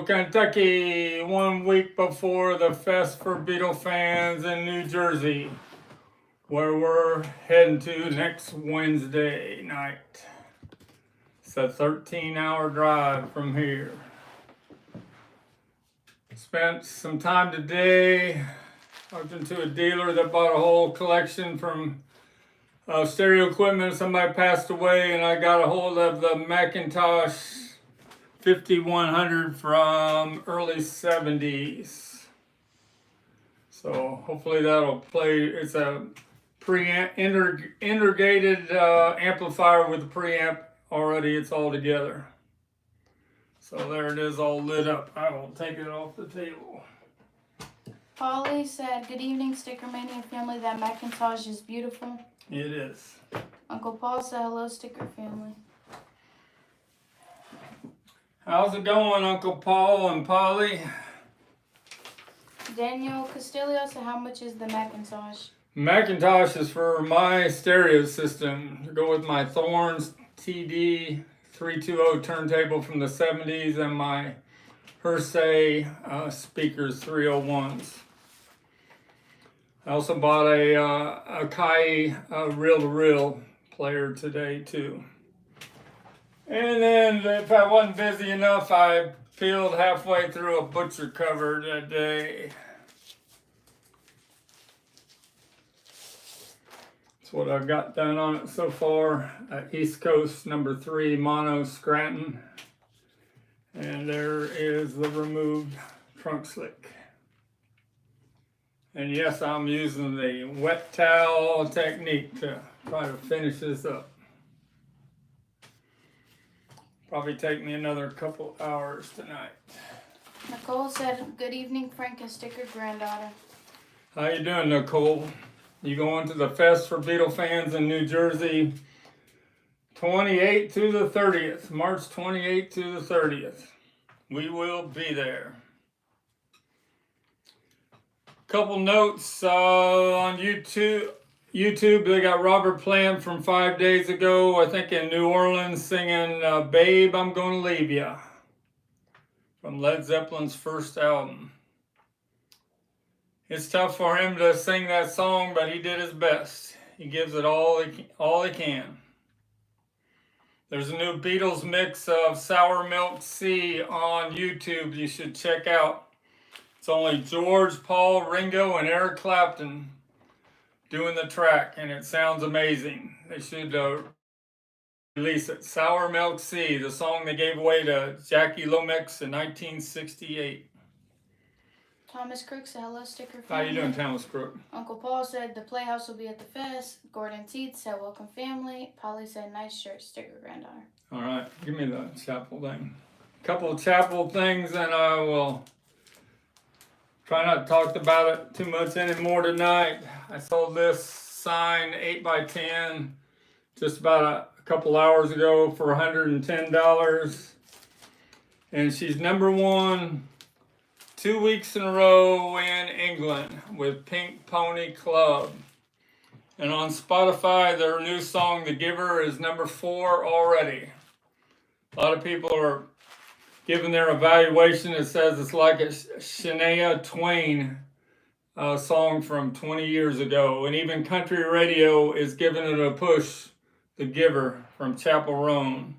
Louisville, Kentucky, 1 week before the Fest for Beatles fans in New Jersey, where we're heading to next Wednesday night. It's a 13-hour drive from here. Spent some time today talking to a dealer that bought a whole collection from stereo equipment. Somebody passed away, and I got a hold of the Macintosh 5100 from early 70s. So hopefully that'll play. It's a integrated amplifier with a preamp already. It's all together. So there it is, all lit up. I will take it off the table. Polly said, "Good evening, STICKERMANIA family. That Macintosh is beautiful." It is. Uncle Paul said, "Hello, Sticker family." How's it going, Uncle Paul and Polly? Daniel Castillo said, "How much is the Macintosh?" Macintosh is for my stereo system to go with my Thorns TD 320 turntable from the 70s and my Hersey speakers 301s. I also bought a Kai reel-to-reel player today too. And then if I wasn't busy enough, I peeled halfway through a butcher cover today. That's what I've got done on it so far. East Coast number 3 mono Scranton. And there is the removed trunk slick. And yes, I'm using the wet towel technique to try to finish this up. Probably take me another couple hours tonight. Nicole said, "Good evening, Frank and Sticker granddaughter." How you doing, Nicole? You going to the Fest for Beatles fans in New Jersey, 28th to the 30th, March 28th to the 30th. We will be there. Couple notes on YouTube. They got Robert Plant from 5 days ago, I think in New Orleans, singing "Babe, I'm Gonna Leave Ya" from Led Zeppelin's first album. It's tough for him to sing that song, but he did his best. He gives it all he can. There's a new Beatles mix of Sour Milk Sea on YouTube you should check out. It's only George, Paul, Ringo, and Eric Clapton doing the track, and it sounds amazing. They should release it. Sour Milk Sea, the song they gave away to Jackie Lomax in 1968. Thomas Crook said, "Hello, Sticker How family." you doing, Thomas Crook? Uncle Paul said, "The Playhouse will be at the fest." Gordon Teeth said, "Welcome, family." Polly said, "Nice shirt, Sticker granddaughter." All right, give me the chapel thing. A couple of chapel things, and I will try not to talk about it too much anymore tonight. I sold this sign 8x10 just about a couple hours ago for $110. And she's number 1 2 weeks in a row in England with Pink Pony Club. And on Spotify, their new song, "The Giver," is number 4 already. A lot of people are giving their evaluation. It says it's like a Shania Twain song from 20 years ago. And even country radio is giving it a push, "The Giver" from Chapel Roan.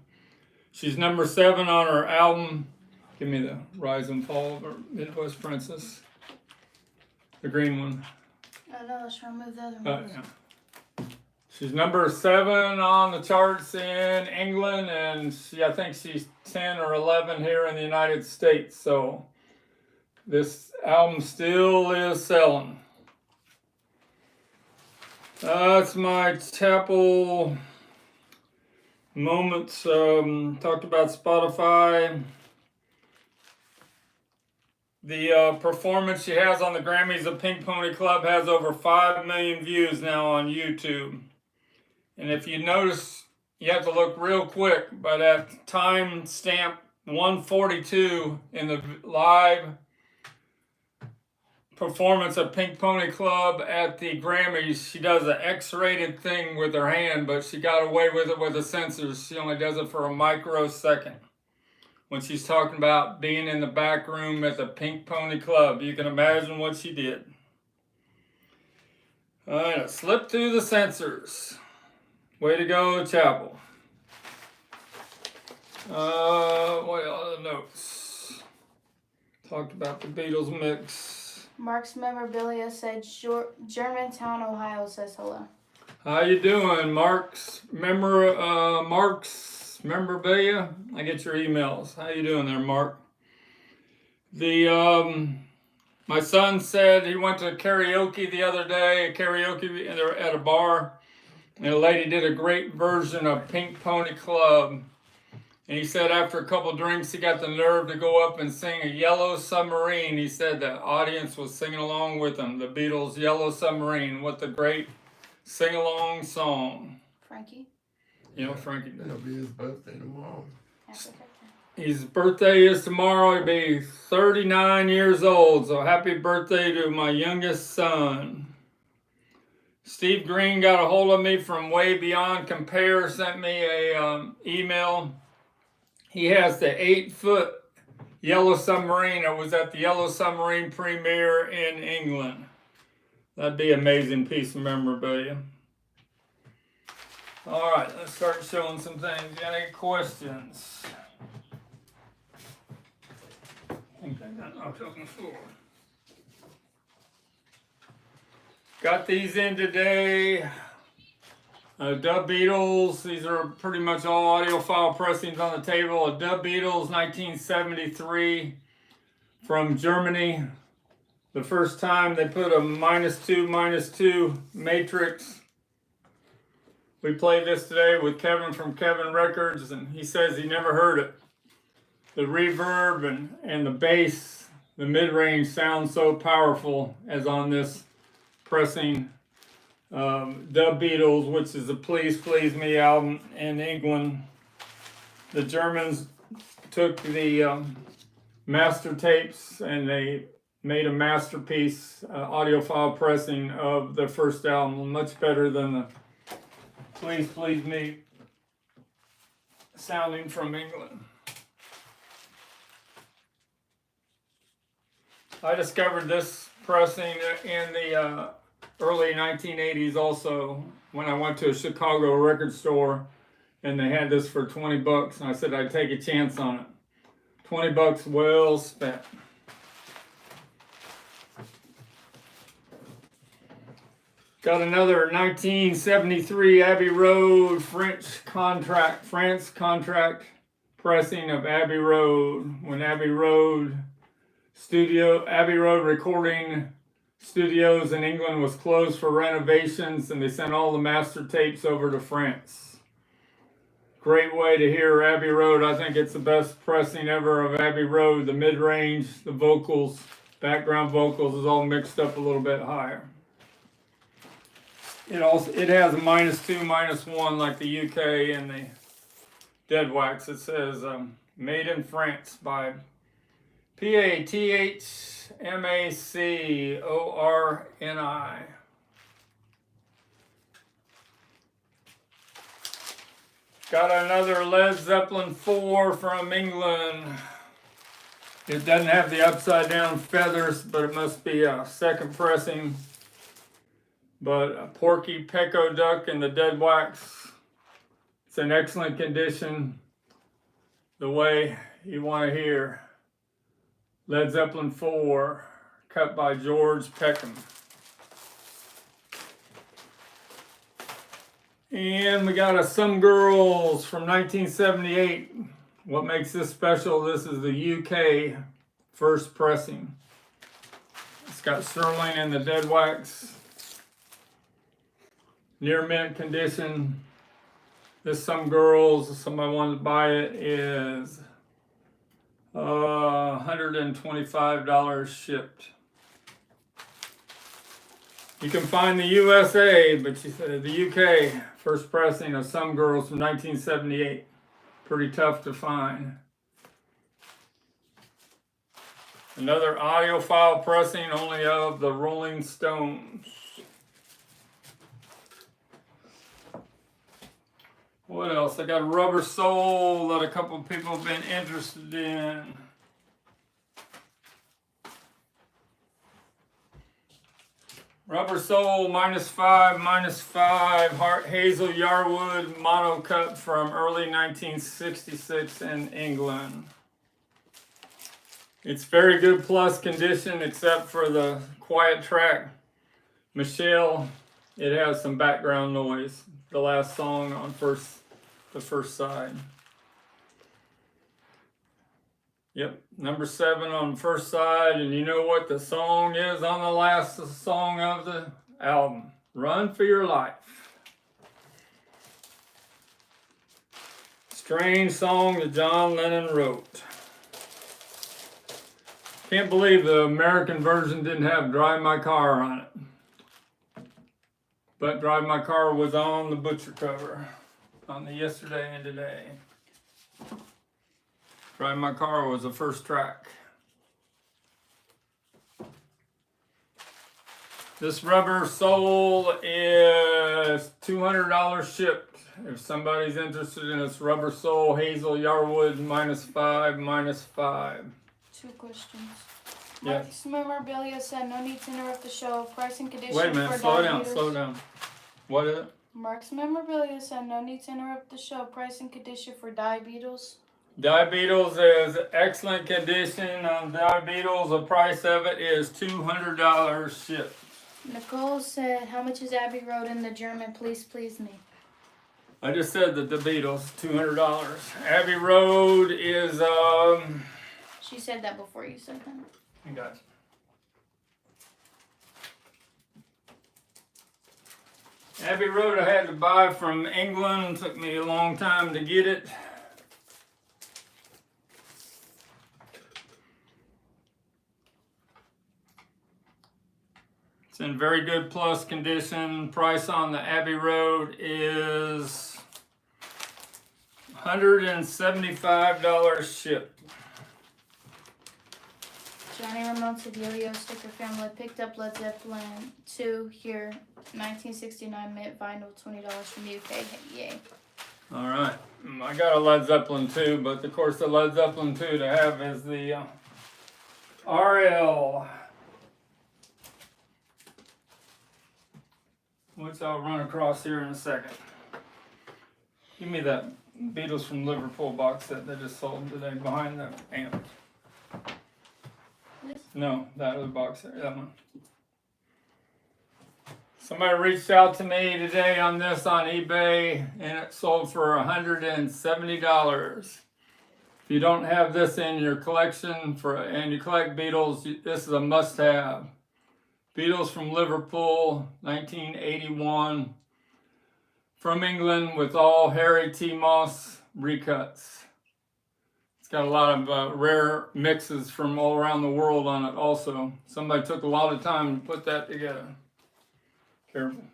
She's number 7 on her album. Give me the Rise and Fall of her Midwest Princess. The green one. Oh no, let's remove the other one. Yeah. She's number 7 on the charts in England, and I think she's 10 or 11 here in the United States. So this album still is selling. That's my chapel moments. Talked about Spotify. The performance she has on the Grammys of Pink Pony Club has over 5 million views now on YouTube. And if you notice, you have to look real quick, but at time stamp 142 in the live performance of Pink Pony Club at the Grammys, she does an X-rated thing with her hand, but she got away with it with the sensors. She only does it for a microsecond. when she's talking about being in the back room at the Pink Pony Club. You can imagine what she did. All right, I slipped through the censors. Way to go, Chapel. What other notes? Talked about the Beatles mix. Mark's memorabilia said Germantown, Ohio says hello. How you doing, Mark's memorabilia? I get your emails. How you doing there, Mark? My son said he went to karaoke the other day, at a bar, and a lady did a great version of Pink Pony Club. And he said after a couple drinks, he got the nerve to go up and sing a Yellow Submarine. He said the audience was singing along with him. The Beatles' Yellow Submarine. What a great sing-along song. Frankie? You know, Frankie. It'll be his birthday tomorrow. Happy birthday. His birthday is tomorrow. He'll be 39 years old. So happy birthday to my youngest son. Steve Green got a hold of me from Way Beyond Compare, sent me a email. He has the 8-foot Yellow Submarine. It was at the Yellow Submarine premiere in England. That'd be an amazing piece of memorabilia. All right, let's start showing some things. Got any questions? I think I got knocked off the floor. Got these in today. Dub Beatles. These are pretty much all audiophile pressings on the table. A Dub Beatles 1973 from Germany. The first time they put a -2 matrix. We played this today with Kevin from Kevin Records, and he says he never heard it. The reverb and the bass, the mid-range sounds so powerful as on this pressing. Dub Beatles, which is a Please Please Me album in England. The Germans took the master tapes and they made a masterpiece audiophile pressing of their first album, much better than the Please Please Me sounding from England. I discovered this pressing in the early 1980s also when I went to a Chicago record store and they had this for $20 and I said I'd take a chance on it. $20 well spent. Got another 1973 Abbey Road France contract pressing of Abbey Road when Abbey Road Recording Studios in England was closed for renovations and they sent all the master tapes over to France. Great way to hear Abbey Road. I think it's the best pressing ever of Abbey Road. The mid-range, the vocals, background vocals is all mixed up a little bit higher. It has a -2, -1 like the UK and the Dead Wax. It says made in France by PATHMACORNI. Got another Led Zeppelin 4 from England. It doesn't have the upside down feathers, but it must be a second pressing. But a Porky Pecco Duck in the Dead Wax. It's in excellent condition. The way you want to hear. Led Zeppelin 4, cut by George Peckham. And we got a Some Girls from 1978. What makes this special? This is the UK first pressing. It's got Sterling and the Dead Wax. Near mint condition. This Some Girls, if somebody wanted to buy it, is $125 shipped. You can find the USA, but the UK first pressing of Some Girls from 1978. Pretty tough to find. Another audiophile pressing only of the Rolling Stones. What else? I got a rubber sole that a couple of people have been interested in. Rubber sole, -5, Hazel Yarwood mono cut from early 1966 in England. It's very good plus condition except for the quiet track. Michelle, it has some background noise. The last song on the first side. Yep, number 7 on the first side, and you know what the song is on the last song of the album? Run for Your Life. Strange song that John Lennon wrote. Can't believe the American version didn't have Drive My Car on it. But Drive My Car was on the butcher cover on the Yesterday and Today. Drive My Car was the first track. This rubber sole is $200 shipped. If somebody's interested in this rubber sole, Hazel Yarwood, -5. 2 questions. Yes. Mark's Memorabilia said no need to interrupt the show. Price and condition Wait a minute, for slow down, diabetes. slow down. What is it? Mark's Memorabilia said no need to interrupt the show. Price and condition for diabetes. Diabetes is excellent condition on Diabetes. The price of it is $200 shipped. Nicole said, how much is Abbey Road in the German? Please me. I just said that the Beatles, $200. Abbey Road is, She said that before you said that. you got it. Abbey Road I had to buy from England. Took me a long time to get it. It's in very good plus condition. Price on the Abbey Road is $175 shipped. Johnny Ramone said, Yo-Yo Sticker Family picked up Led Zeppelin 2 here, 1969 mint vinyl, $20 from the UK. Yay. All right, I got a Led Zeppelin 2, but of course the Led Zeppelin 2 to have is the RL, which I'll run across here in a second. Give me that Beatles from Liverpool box set they just sold today behind the amp. This? No, that other box there, that one. Somebody reached out to me today on this on eBay, and it sold for $170. If you don't have this in your collection and you collect Beatles, this is a must-have. Beatles from Liverpool, 1981, from England with all Harry T. Moss recuts. It's got a lot of rare mixes from all around the world on it also. Somebody took a lot of time to put that together. Careful.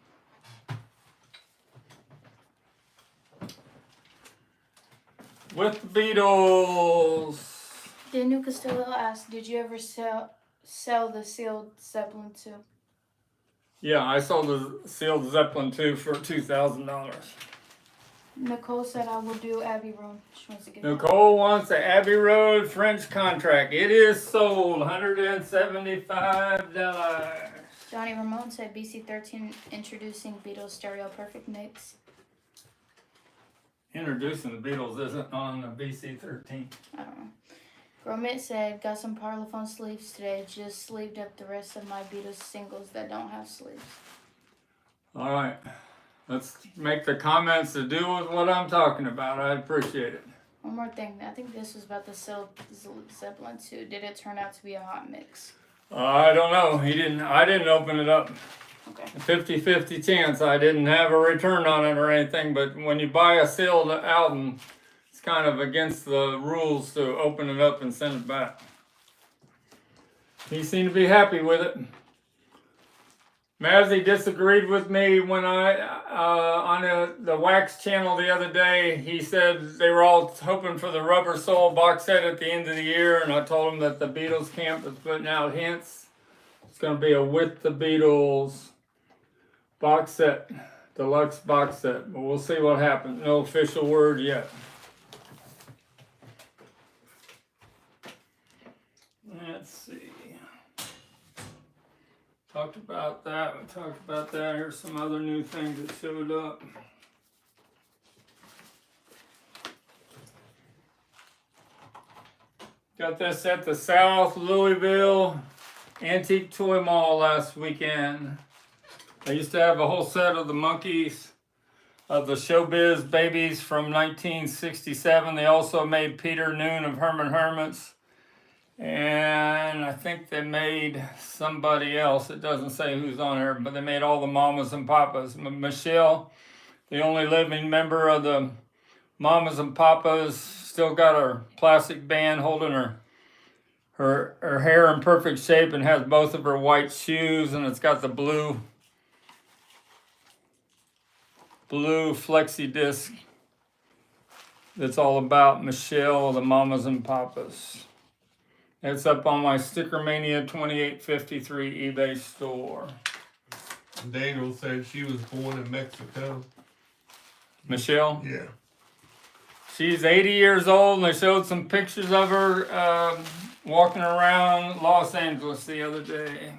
With the Beatles. Daniel Costello asked, did you ever sell the sealed Zeppelin 2? Yeah, I sold the sealed Zeppelin 2 for $2,000. Nicole said, I will do Abbey Road. She wants to get Nicole wants the Abbey Road French contract. It is sold, $175. Johnny Ramone said, BC13 introducing Beatles Stereo Perfect Mix. Introducing the Beatles isn't on the BC13. I don't know. Gromit said, got some Parlophone sleeves today. Just sleeved up the rest of my Beatles singles that don't have sleeves. All right. Let's make the comments to do with what I'm talking about. I appreciate it. One more thing. I think this was about the Zeppelin 2. Did it turn out to be a hot mix? I don't know. I didn't open it up. Okay. 50-50 chance. I didn't have a return on it or anything, but when you buy a sealed album, it's kind of against the rules to open it up and send it back. He seemed to be happy with it. Mazzy disagreed with me when on the Wax channel the other day. He said they were all hoping for the Rubber Soul box set at the end of the year, and I told him that the Beatles camp is putting out hints. It's going to be a With the Beatles box set deluxe box set, but we'll see what happens. No official word yet. Let's see. Talked about that. We talked about that. Here's some other new things that showed up. Got this at the South Louisville Antique Toy Mall last weekend. I used to have a whole set of the monkeys, of the Showbiz Babies from 1967. They also made Peter Noon of Herman Hermits. And I think they made somebody else. It doesn't say who's on there, but they made all the Mamas and Papas. Michelle, the only living member of the Mamas and Papas, still got her plastic band holding her hair in perfect shape and has both of her white shoes, and it's got the blue flexi disc that's all about Michelle, the Mamas and Papas. It's up on my STICKERMANIA 2853 eBay store. Daniel said she was born in Mexico. Michelle? Yeah. She's 80 years old, and they showed some pictures of her walking around Los Angeles the other day.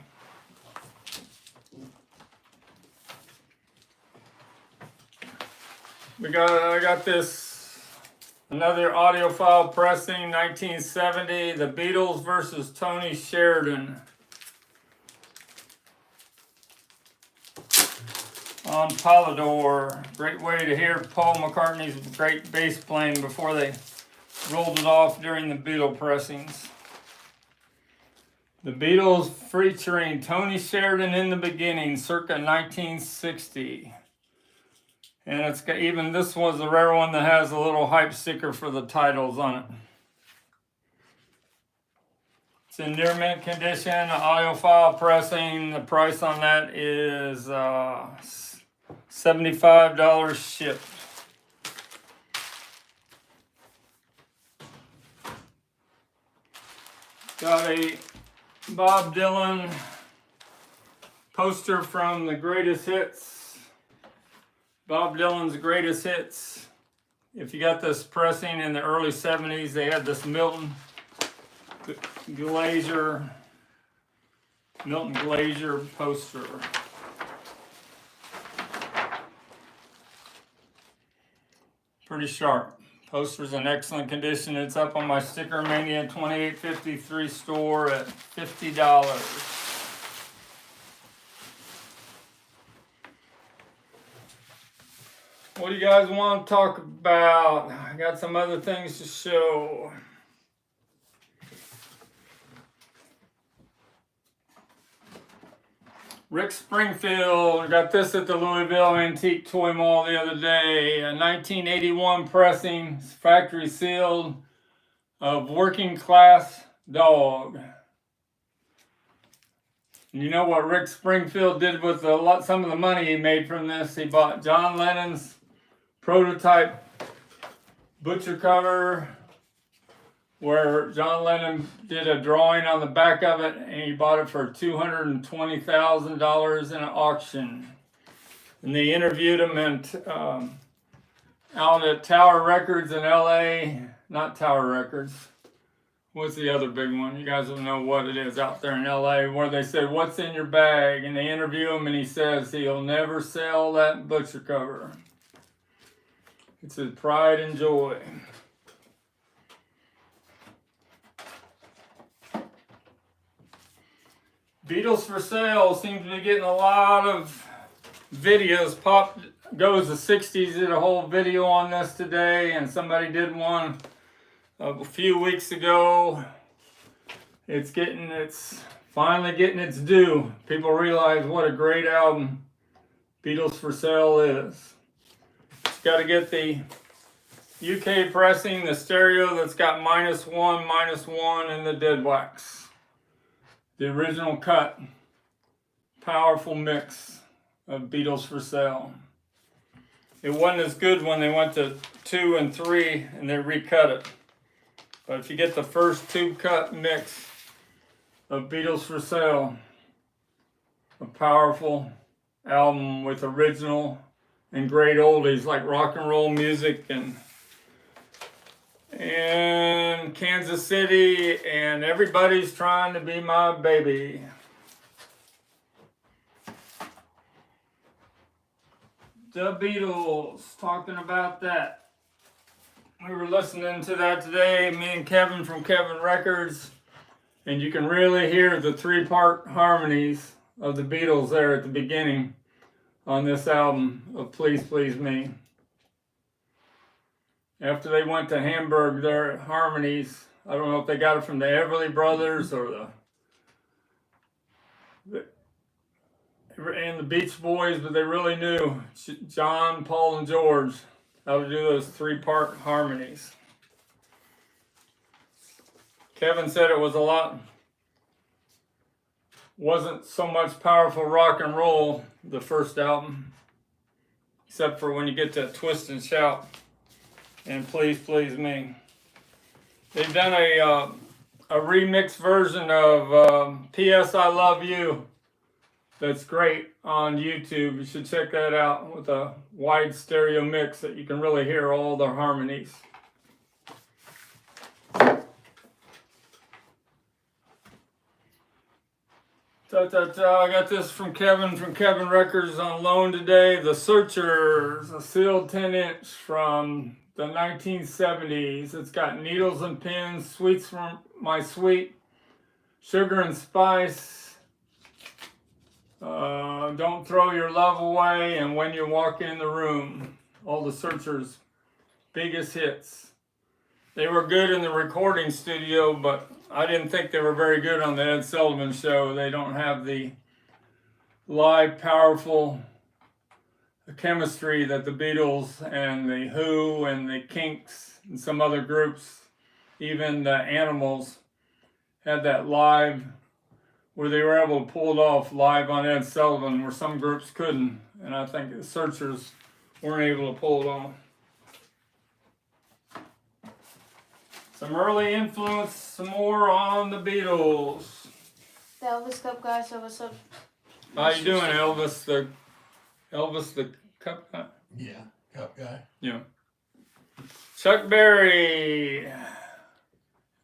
I got this, another audiophile pressing, 1970, the Beatles versus Tony Sheridan. On Polydor. Great way to hear Paul McCartney's great bass playing before they rolled it off during the Beatle pressings. The Beatles featuring Tony Sheridan in the beginning, circa 1960. And it's got, even this was a rare one that has a little hype sticker for the titles on it. It's in near mint condition, audiophile pressing. The price on that is $75 shipped. Got a Bob Dylan poster from the greatest hits. Bob Dylan's greatest hits. If you got this pressing in the early 70s, they had this Milton Glaser poster. Pretty sharp. Poster's in excellent condition. It's up on my STICKERMANIA 2853 store at $50. What do you guys want to talk about? I got some other things to show. Rick Springfield got this at the Louisville Antique Toy Mall the other day. A 1981 pressing, factory sealed, of Working Class Dog. And you know what Rick Springfield did with some of the money he made from this? He bought John Lennon's prototype butcher cover, where John Lennon did a drawing on the back of it, and he bought it for $220,000 in an auction. And they interviewed him out at Tower Records in LA. Not Tower Records. What's the other big one? You guys will know what it is out there in LA, where they said, "What's in your bag?" And they interview him, and he says he'll never sell that butcher cover. It's his pride and joy. Beatles for Sale seems to be getting a lot of videos. Pop Goes the 60s did a whole video on this today, and somebody did one a few weeks ago. It's finally getting its due. People realize what a great album Beatles for Sale is. It's got to get the UK pressing, the stereo that's got -1 and the dead wax. The original cut, powerful mix of Beatles for Sale. It wasn't as good when they went to 2 and 3 and they recut it. But if you get the first 2-cut mix of Beatles for Sale, a powerful album with original and great oldies like rock and roll music and Kansas City and Everybody's Trying to Be My Baby. The Beatles, talking about that. We were listening to that today, me and Kevin from Kevin Records, and you can really hear the three-part harmonies of the Beatles there at the beginning on this album of Please Please Me. After they went to Hamburg, their harmonies, I don't know if they got it from the Everly Brothers or and the Beach Boys, but they really knew, John, Paul, and George, how to do those three-part harmonies. Kevin said it was wasn't so much powerful rock and roll, the first album, except for when you get to Twist and Shout and Please Please Me. They've done a remix version of P.S. I Love You that's great on YouTube. You should check that out with a wide stereo mix that you can really hear all the harmonies. I got this from Kevin Records on loan today. The Searchers, a sealed 10-inch from the 1970s. It's got Needles and Pins, Sweets from My Sweet, Sugar and Spice, Don't Throw Your Love Away, and When You Walk in the Room. All the Searchers' biggest hits. They were good in the recording studio, but I didn't think they were very good on the Ed Sullivan Show. They don't have the live, powerful chemistry that the Beatles and the Who and the Kinks and some other groups, even the Animals, had that live, where they were able to pull it off live on Ed Sullivan, where some groups couldn't. And I think the Searchers weren't able to pull it off. Some early influence, some more on the Beatles. The Elvis Cup guy, so what's up? How you doing, Elvis the Cup guy? Yeah, Cup guy. Yeah. Chuck Berry.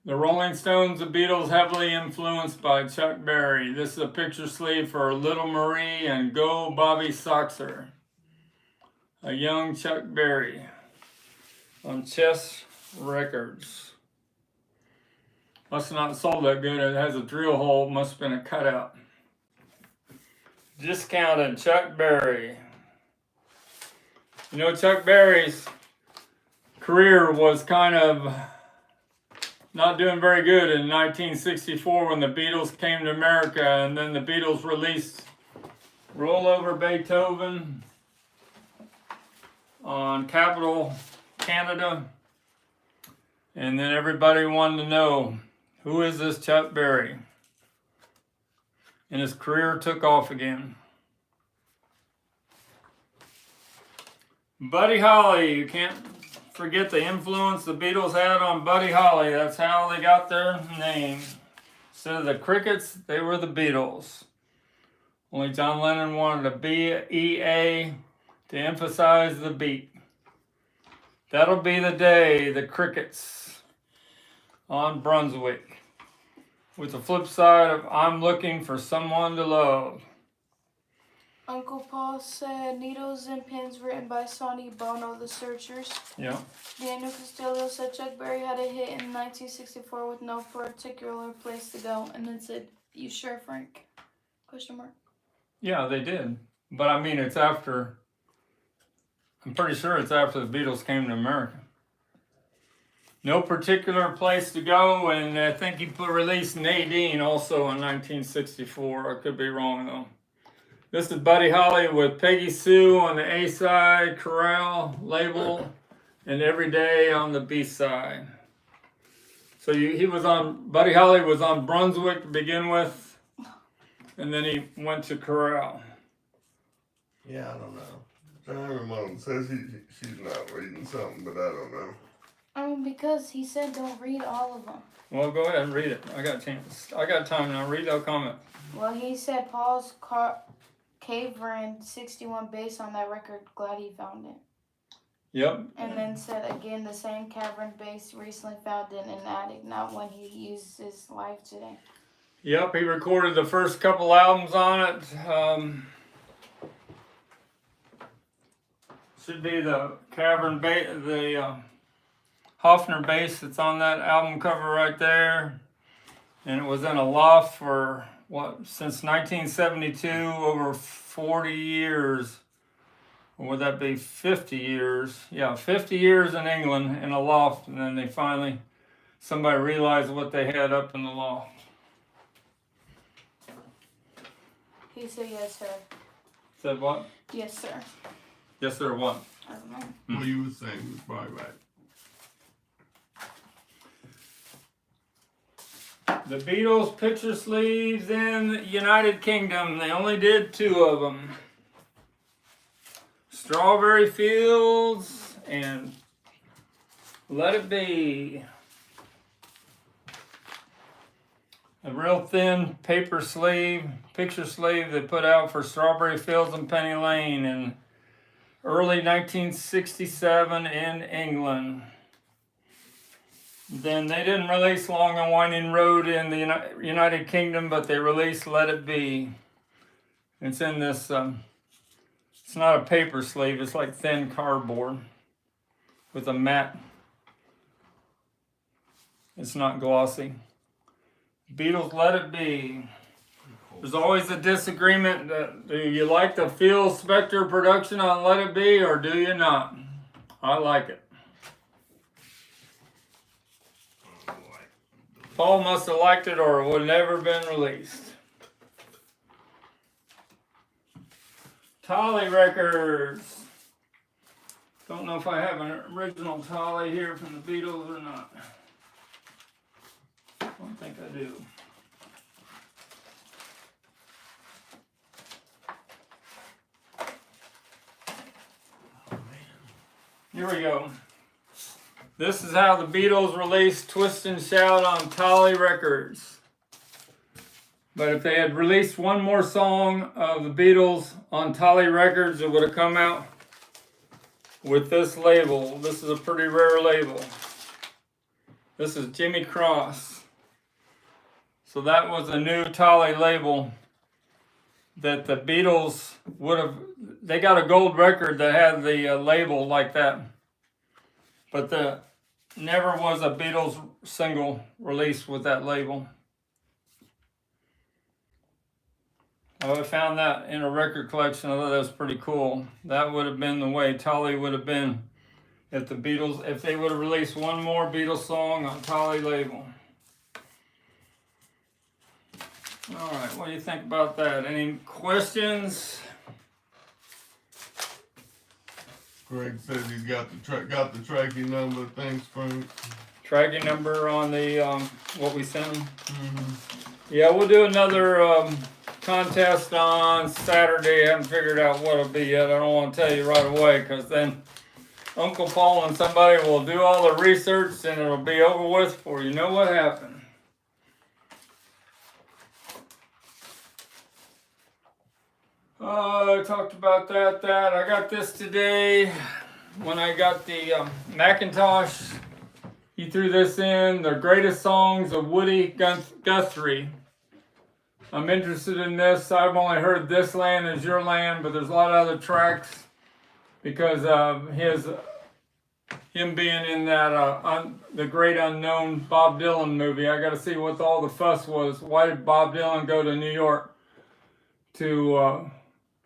The Rolling Stones, the Beatles, heavily influenced by Chuck Berry. This is a picture sleeve for Little Marie and Go Bobby Soxer. A young Chuck Berry on Chess Records. Must have not sold that good. It has a drill hole. Must have been a cutout. Discounted Chuck Berry. You know, Chuck Berry's career was kind of not doing very good in 1964 when the Beatles came to America, and then the Beatles released Roll Over Beethoven on Capitol Canada, and then everybody wanted to know, who is this Chuck Berry? And his career took off again. Buddy Holly, you can't forget the influence the Beatles had on Buddy Holly. That's how they got their name. Instead of the Crickets, they were the Beatles. Only John Lennon wanted a B-E-A to emphasize the beat. That'll be the day, the Crickets on Brunswick. With the flip side of I'm Looking for Someone to Love. Uncle Paul said Needles and Pins written by Sonny Bono, The Searchers. Yeah. Daniel Castillo said Chuck Berry had a hit in 1964 with no particular place to go. And then said, you sure, Frank? Question mark. Yeah, they did. But I mean, it's after, I'm pretty sure it's after the Beatles came to America. No particular place to go, and I think he released Nadine also in 1964. I could be wrong, though. This is Buddy Holly with Peggy Sue on the A side, Corral label, and Every Day on the B side. So Buddy Holly was on Brunswick to begin with, and then he went to Corral. Yeah, I don't know. Her mom says she's not reading something, but I don't know. Because he said don't read all of them. Well, go ahead and read it. I got a chance. I got time now. Read that comment. Well, he said Cavern 61 bass on that record. Glad he found it. Yep. And then said again the same cavern bass recently found in an attic, not one he uses live today. Yep, he recorded the first couple albums on it. Should be the cavern bass, the Hofner bass that's on that album cover right there. And it was in a loft for since 1972, over 40 years. Or would that be 50 years? Yeah, 50 years in England in a loft, and then somebody realized what they had up in the loft. He said yes, sir. Said what? Yes, sir. Yes, sir, what? I don't know. What you was saying was probably right. The Beatles picture sleeves in the United Kingdom. They only did 2 of them. Strawberry Fields and Let It Be. A real thin picture sleeve they put out for Strawberry Fields and Penny Lane in early 1967 in England. Then they didn't release Long and Winding Road in the United Kingdom, but they released Let It Be. It's in this, it's not a paper sleeve, it's like thin cardboard with a matte. It's not glossy. Beatles, Let It Be. There's always a disagreement. Do you like the Phil Spector production on Let It Be or do you not? I like it. Paul must have liked it or it would have never been released. Tolly Records. Don't know if I have an original Tolly here from the Beatles or not. I don't think I do. Here we go. This is how the Beatles released Twist and Shout on Tolly Records. But if they had released one more song of the Beatles on Tolly Records, it would have come out with this label. This is a pretty rare label. This is Jimmy Cross. So that was a new Tolly label that the Beatles would have, they got a gold record that had the label like that. But never was a Beatles single released with that label. I found that in a record collection. I thought that was pretty cool. That would have been the way Tolly would have been if the Beatles, if they would have released one more Beatles song on Tolly label. All right, what do you think about that? Any questions? Greg says he's got the tracking number. Thanks, Frank. Tracking number on the what we sent him. Yeah, we'll do another contest on Saturday. I haven't figured out what it'll be yet. I don't want to tell you right away because then Uncle Paul and somebody will do all the research and it'll be over with before you know what happened. I talked about that. I got this today when I got the Macintosh. He threw this in, the greatest songs of Woody Guthrie. I'm interested in this. I've only heard This Land Is Your Land, but there's a lot of other tracks because of him being in that the Great Unknown Bob Dylan movie. I got to see what all the fuss was. Why did Bob Dylan go to New York to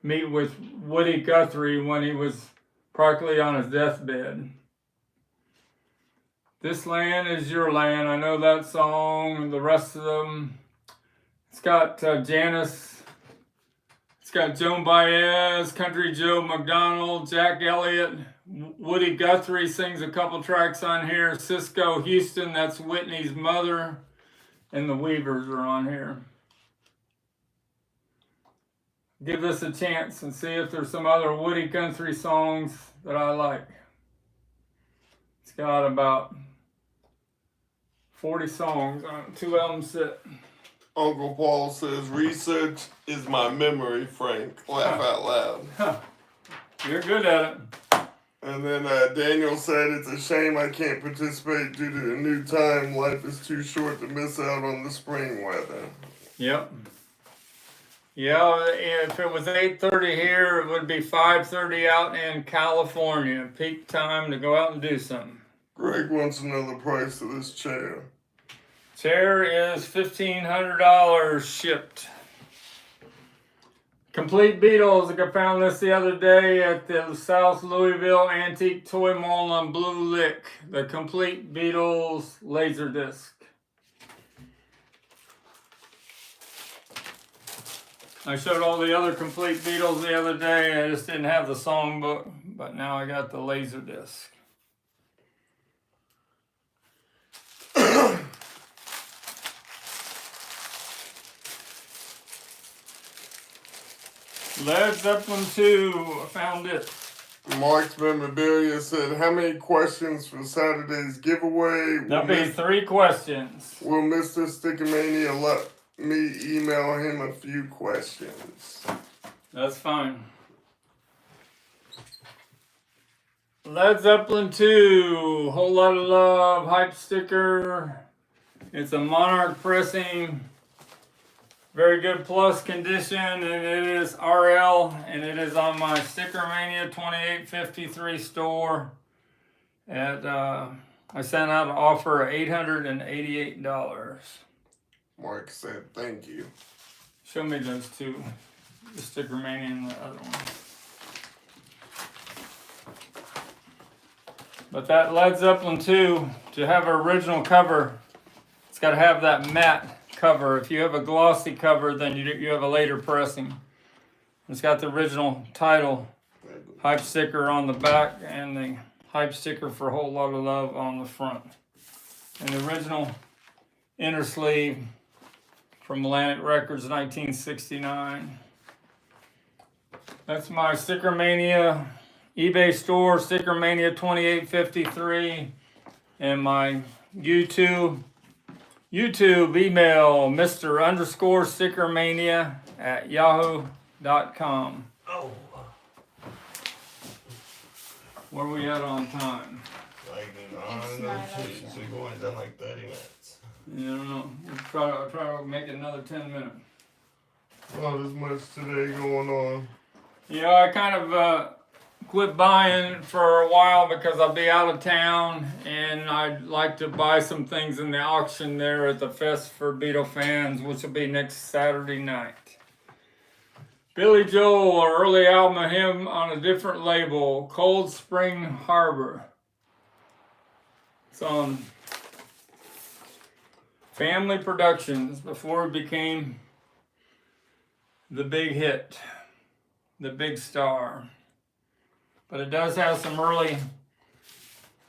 meet with Woody Guthrie when he was practically on his deathbed? This Land Is Your Land. I know that song and the rest of them. It's got Janis. It's got Joan Baez, Country Joe McDonald, Jack Elliott. Woody Guthrie sings a couple tracks on here. Cisco Houston, that's Whitney's mother. And the Weavers are on here. Give this a chance and see if there's some other Woody Guthrie songs that I like. It's got about 40 songs on 2 album set. Uncle Paul says, research is my memory, Frank. Laugh out loud. Huh. You're good at it. And then Daniel said, it's a shame I can't participate due to the new time. Life is too short to miss out on the spring weather. Yep. Yeah, if it was 8:30 here, it would be 5:30 out in California. Peak time to go out and do something. Greg wants to know the price of this chair. Chair is $1,500 shipped. Complete Beatles. I found this the other day at the South Louisville Antique Toy Mall on Blue Lick. The Complete Beatles Laserdisc. I showed all the other Complete Beatles the other day. I just didn't have the songbook, but now I got the Laserdisc. Led Zeppelin 2, I found it. Mark's Memorabilia said, how many questions for Saturday's giveaway? There'll be 3 questions. Will Mr. Stickermania let me email him a few questions? That's fine. Led Zeppelin 2, Whole Lot of Love, hype sticker. It's a Monarch pressing. Very good plus condition, and it is RL, and it is on my STICKERMANIA 2853 store. At I sent out an offer of $888. Mark said, thank you. Show me those 2, the STICKERMANIA and the other one. But that Led Zeppelin 2, to have an original cover, it's got to have that matte cover. If you have a glossy cover, then you have a later pressing. It's got the original title, hype sticker on the back, and the hype sticker for Whole Lot of Love on the front. And the original inner sleeve from Atlantic Records, 1969. That's my STICKERMANIA eBay store, STICKERMANIA 2853, and my YouTube email, Mr_STICKERMANIA@yahoo.com. Oh. Where are we at on time? Like, so you've only done like 30 minutes. Yeah, I don't know. We'll try to make it another 10 minutes. Not as much today going on. Yeah, I kind of quit buying for a while because I'll be out of town, and I'd like to buy some things in the auction there at the Fest for Beatle fans, which will be next Saturday night. Billy Joel, an early album of him on a different label, Cold Spring Harbor. It's on Family Productions before it became the big hit, the big star. But it does have some early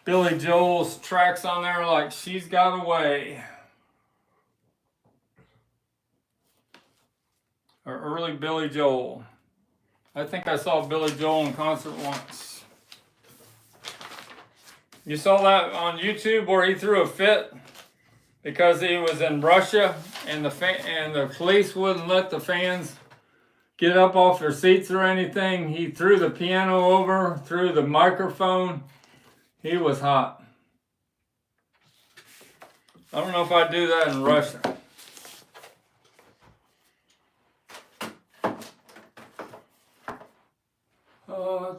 Billy Joel's tracks on there, like She's Got Away. Or early Billy Joel. I think I saw Billy Joel in concert once. You saw that on YouTube where he threw a fit because he was in Russia and the police wouldn't let the fans get up off their seats or anything. He threw the piano over, threw the microphone. He was hot. I don't know if I'd do that in Russia.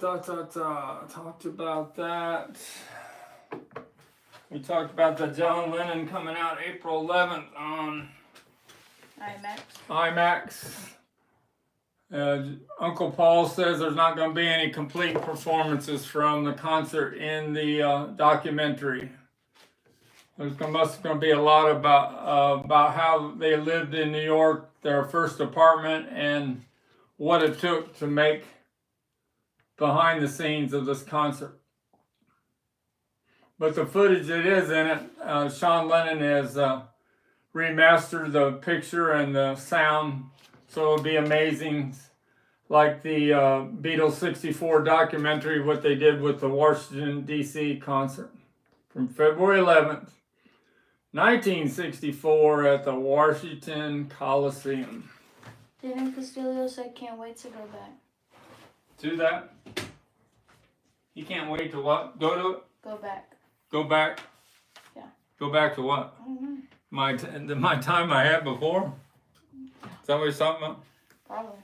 Talked about that. We talked about the John Lennon coming out April 11th on IMAX. Uncle Paul says there's not going to be any complete performances from the concert in the documentary. There's going to be a lot about how they lived in New York, their first apartment, and what it took to make behind the scenes of this concert. But the footage that is in it, Sean Lennon has remastered the picture and the sound, so it'll be amazing, like the Beatles 64 documentary, what they did with the Washington, D.C. concert from February 11th. 1964 at the Washington Coliseum. Daniel Castillo said can't wait to go back. Do that. You can't wait to what? Go to it? Go back. Go back? Yeah. Go back to what? I don't know. My time I had before? Is that what you're talking about? Probably.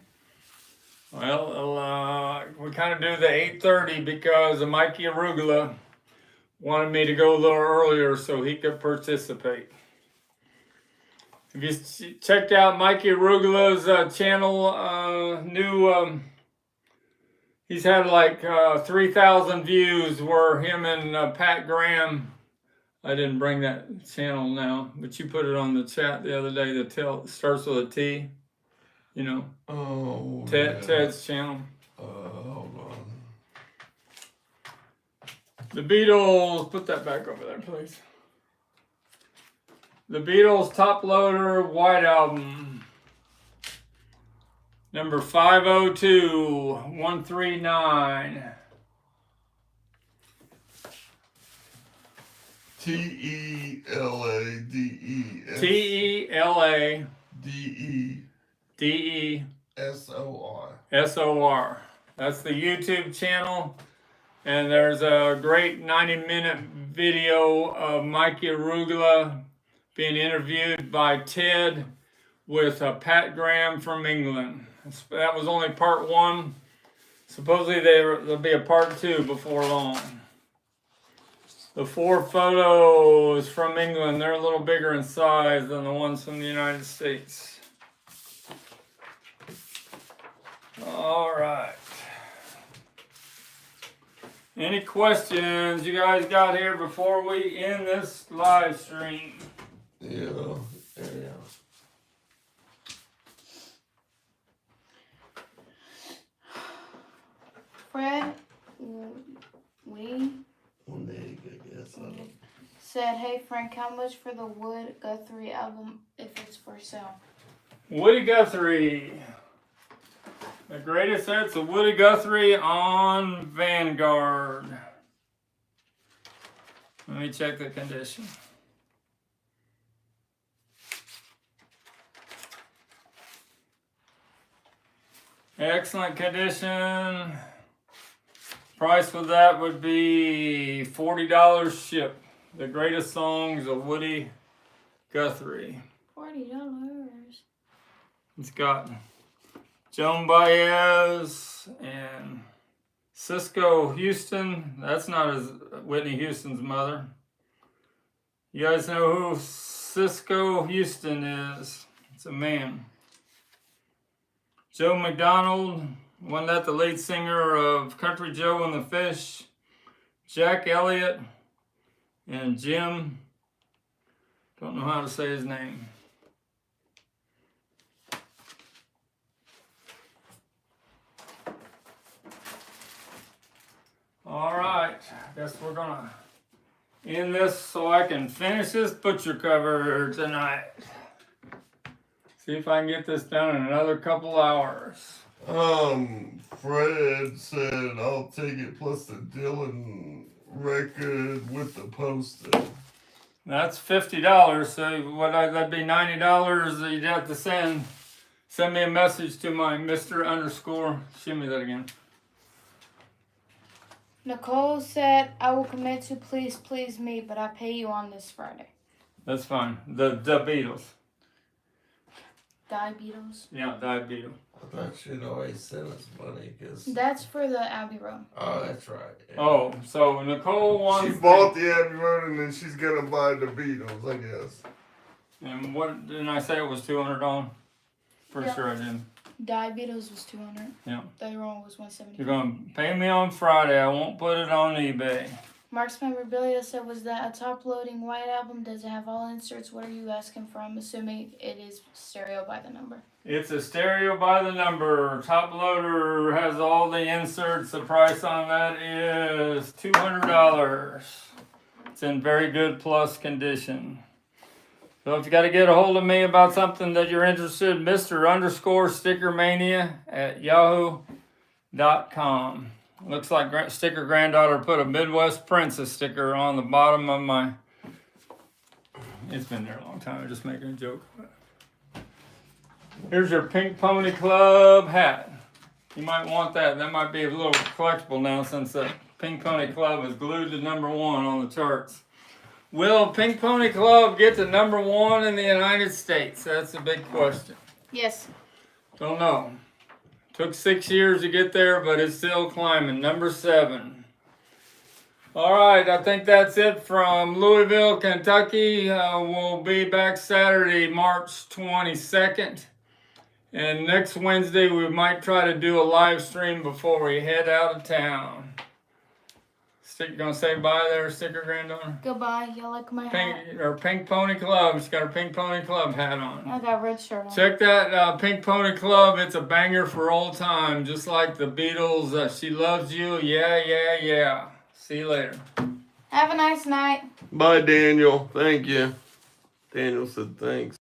Well, we kind of do the 8:30 because Mikey Arugula wanted me to go a little earlier so he could participate. Have you checked out Mikey Arugula's channel? He's had like 3,000 views where him and Pat Graham, I didn't bring that channel now, but you put it on the chat the other day. Starts with a T, you know. Oh, Ted's channel. Hold on. The Beatles, put that back over there, please. The Beatles Top Loader White Album. Number 502139. TELADES. TELADESOR. That's the YouTube channel. And there's a great 90-minute video of Mikey Arugula being interviewed by Ted with Pat Graham from England. That was only part 1. Supposedly there'll be a part 2 before long. The 4 photos from England, they're a little bigger in size than the ones from the United States. All right. Any questions you guys got here before we end this live stream? Yeah. Fred, said, hey Frank, how much for the Wood Guthrie album if it's for sale? Woody Guthrie. The greatest hits of Woody Guthrie on Vanguard. Let me check the condition. Excellent condition. Price for that would be $40 shipped. The greatest songs of Woody Guthrie. $40. It's got Joan Baez and Cisco Houston. That's not Whitney Houston's mother. You guys know who Cisco Houston is? It's a man. Joe McDonald, wasn't that the lead singer of Country Joe and the Fish? Jack Elliott and Jim, don't know how to say his name. All right, I guess we're gonna end this so I can finish this butcher cover tonight. See if I can get this done in another couple hours. Fred said I'll take it plus the Dylan record with the poster. That's $50. So that'd be $90 that you'd have to send me a message to my Mr. _ show me that again. Nicole said, I will commit to please me, but I pay you on this Friday. That's fine. The Beatles. Beatles? Yeah, Beatles. I thought she'd always send us money because. That's for the Abbey Road. Oh, that's right. Yeah. Oh, so Nicole wants. She bought the Abbey Road and then she's gonna buy the Beatles, I guess. And what didn't I say it was $200? Pretty sure I did. Beatles was $200. Yeah. The other one was $175. You're gonna pay me on Friday. I won't put it on eBay. Mark's memorabilia said, was that a top-loading white album? Does it have all inserts? What are you asking for? I'm assuming it is stereo by the number. It's a stereo by the number. Top loader has all the inserts. The price on that is $200. It's in very good plus condition. So if you got to get a hold of me about something that you're interested in, Mr. _ STICKERMANIA at yahoo.com. Looks like Sticker Granddaughter put a Midwest Princess sticker on the bottom of my It's been there a long time. I'm just making a joke. Here's your Pink Pony Club hat. You might want that. That might be a little collectible now since the Pink Pony Club is glued to #1 on the charts. Will Pink Pony Club get to #1 in the United States? That's a big question. Yes. Don't know. Took 6 years to get there, but it's still climbing. #7. All right, I think that's it from Louisville, Kentucky. We'll be back Saturday, March 22nd. And next Wednesday, we might try to do a live stream before we head out of town. Gonna say bye there, Sticker Granddaughter? Goodbye. Y'all like my hat? Pink Pony Club. She's got her Pink Pony Club hat on. I got a red shirt on. Check that Pink Pony Club. It's a banger for old time, just like the Beatles. She Loves You. Yeah, yeah, yeah. See you later. Have a nice night. Bye, Daniel. Thank you. Daniel said thanks.